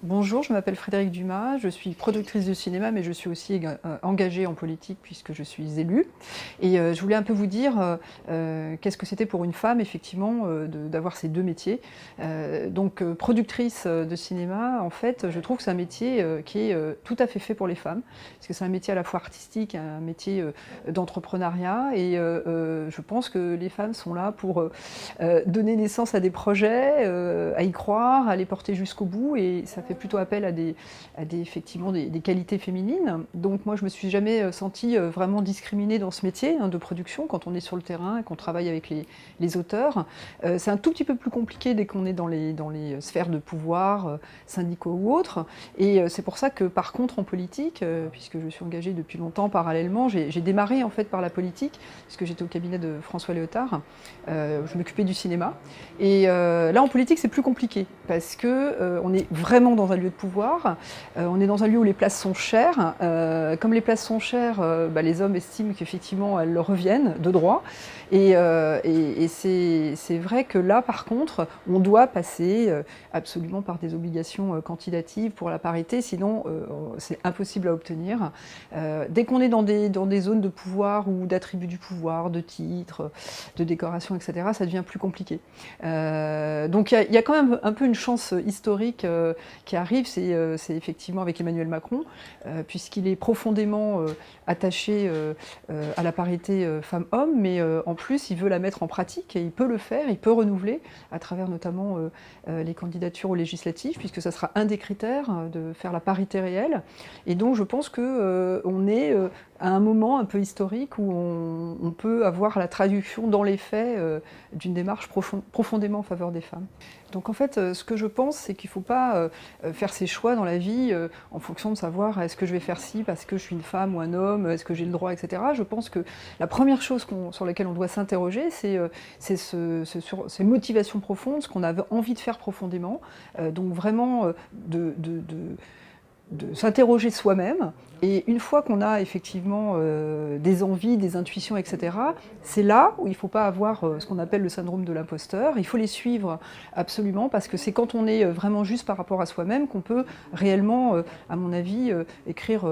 Bonjour, je m'appelle Frédérique Dumas, je suis productrice de cinéma, mais je suis aussi engagée en politique puisque je suis élue. Et je voulais un peu vous dire qu'est-ce que c'était pour une femme, effectivement, d'avoir ces deux métiers. Productrice de cinéma, en fait, je trouve que c'est un métier qui est tout à fait pour les femmes, parce que c'est un métier à la fois artistique, un métier d'entrepreneuriat, et je pense que les femmes sont là pour donner naissance à des projets, à y croire, à les porter jusqu'au bout, et ça fait plutôt appel effectivement des qualités féminines. Donc moi je me suis jamais sentie vraiment discriminée dans ce métier de production quand on est sur le terrain et qu'on travaille avec les auteurs. C'est un tout petit peu plus compliqué dès qu'on est dans les sphères de pouvoir, syndicaux ou autres, et c'est pour ça que par contre en politique, puisque je suis engagée depuis longtemps parallèlement, j'ai démarré en fait par la politique, puisque j'étais au cabinet de François Léotard, je m'occupais du cinéma, et là en politique c'est plus compliqué, parce que on est vraiment dans un lieu de pouvoir, on est dans un lieu où les places sont chères. Comme les places sont chères, les hommes estiment qu'effectivement elles leur reviennent de droit. Et c'est vrai que là, par contre, on doit passer absolument par des obligations quantitatives pour la parité, sinon c'est impossible à obtenir. Dès qu'on est dans des zones de pouvoir ou d'attributs du pouvoir, de titres, de décoration, etc., ça devient plus compliqué. Donc il y a quand même un peu une chance historique qui arrive, c'est effectivement avec Emmanuel Macron, puisqu'il est profondément attaché à la parité femmes-hommes, mais en plus il veut la mettre en pratique et il peut le faire, il peut renouveler à travers notamment les candidatures aux législatives, puisque ça sera un des critères de faire la parité réelle. Et donc je pense qu'on est à un moment un peu historique où on peut avoir la traduction dans les faits d'une démarche profondément en faveur des femmes. Donc en fait, ce que je pense, c'est qu'il ne faut pas faire ses choix dans la vie en fonction de savoir est-ce que je vais faire ci parce que je suis une femme ou un homme, est-ce que j'ai le droit, etc. Je pense que la première chose sur laquelle on doit s'interroger, c'est ces motivations profondes, ce qu'on a envie de faire profondément. Donc vraiment de s'interroger soi-même, et une fois qu'on a effectivement des envies, des intuitions, etc., c'est là où il ne faut pas avoir ce qu'on appelle le syndrome de l'imposteur. Il faut les suivre absolument, parce que c'est quand on est vraiment juste par rapport à soi-même qu'on peut réellement, à mon avis, écrire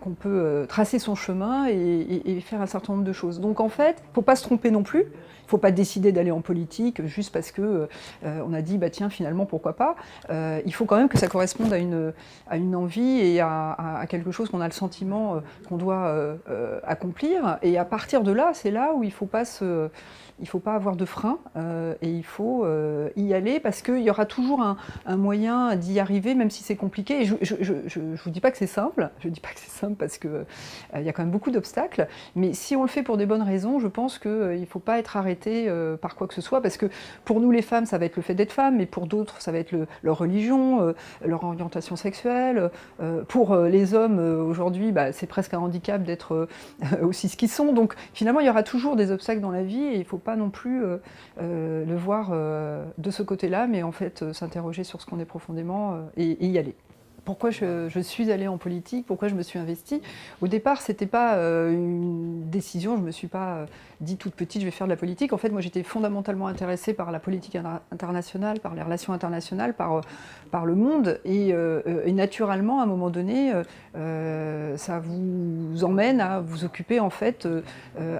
qu'on peut tracer son chemin et faire un certain nombre de choses. Donc en fait, il ne faut pas se tromper non plus. Il ne faut pas décider d'aller en politique juste parce que on a dit bah tiens finalement pourquoi pas. Il faut quand même que ça corresponde à une envie et à quelque chose qu'on a le sentiment qu'on doit accomplir. Et à partir de là, c'est là où il ne faut pas avoir de frein et il faut y aller, parce qu'il y aura toujours un moyen d'y arriver, même si c'est compliqué. Et je ne vous dis pas que c'est simple, je dis pas que c'est simple parce qu'il y a quand même beaucoup d'obstacles, mais si on le fait pour des bonnes raisons, je pense qu'il ne faut pas être arrêté par quoi que ce soit, parce que pour nous les femmes, ça va être le fait d'être femme, mais pour d'autres, ça va être leur religion, leur orientation sexuelle. Pour les hommes, aujourd'hui, c'est presque un handicap d'être aussi ce qu'ils sont. Donc finalement, il y aura toujours des obstacles dans la vie, et il ne faut pas non plus le voir de ce côté-là, mais en fait s'interroger sur ce qu'on est profondément et y aller. Pourquoi je suis allée en politique, pourquoi je me suis investie. Au départ, c'était pas une décision, je me suis pas dit toute petite, je vais faire de la politique. En fait, moi, j'étais fondamentalement intéressée par la politique internationale, par les relations internationales, par le monde. Et naturellement, à un moment donné, ça vous emmène à vous occuper, en fait,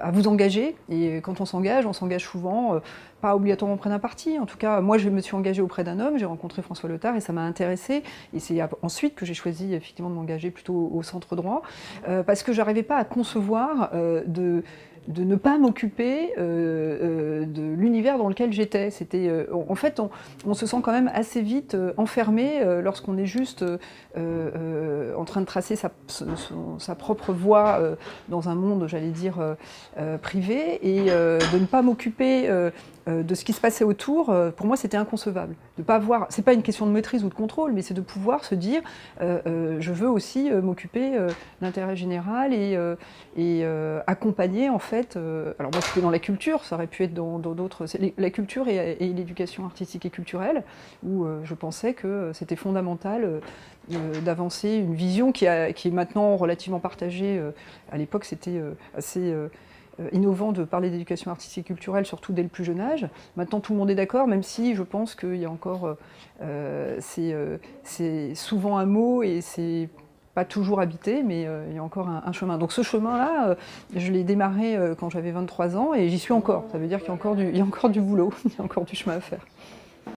à vous engager. Et quand on s'engage souvent, pas obligatoirement auprès d'un parti. En tout cas, moi, je me suis engagée auprès d'un homme, j'ai rencontré François Léotard et ça m'a intéressée. Et c'est ensuite que j'ai choisi effectivement de m'engager plutôt au centre droit, parce que je n'arrivais pas à concevoir de ne pas m'occuper de l'univers dans lequel j'étais. En fait, on se sent quand même assez vite enfermé lorsqu'on est juste en train de tracer sa propre voie dans un monde, j'allais dire, privé, et de ne pas m'occuper de ce qui se passait autour. Pour moi, c'était inconcevable. De pas avoir, c'est pas une question de maîtrise ou de contrôle, mais c'est de pouvoir se dire, je veux aussi m'occuper d'intérêt général et accompagner en fait. Alors moi, c'était dans la culture, ça aurait pu être dans d'autres. La culture et l'éducation artistique et culturelle, où je pensais que c'était fondamental d'avancer une vision qui est maintenant relativement partagée. À l'époque, c'était assez innovant de parler d'éducation artistique et culturelle, surtout dès le plus jeune âge. Maintenant, tout le monde est d'accord, même si je pense qu'il y a encore... c'est souvent un mot et c'est pas toujours habité, mais il y a encore un chemin. Donc ce chemin-là, je l'ai démarré quand j'avais 23 ans et j'y suis encore. Ça veut dire qu'il y a encore du boulot, il y a encore du chemin à faire.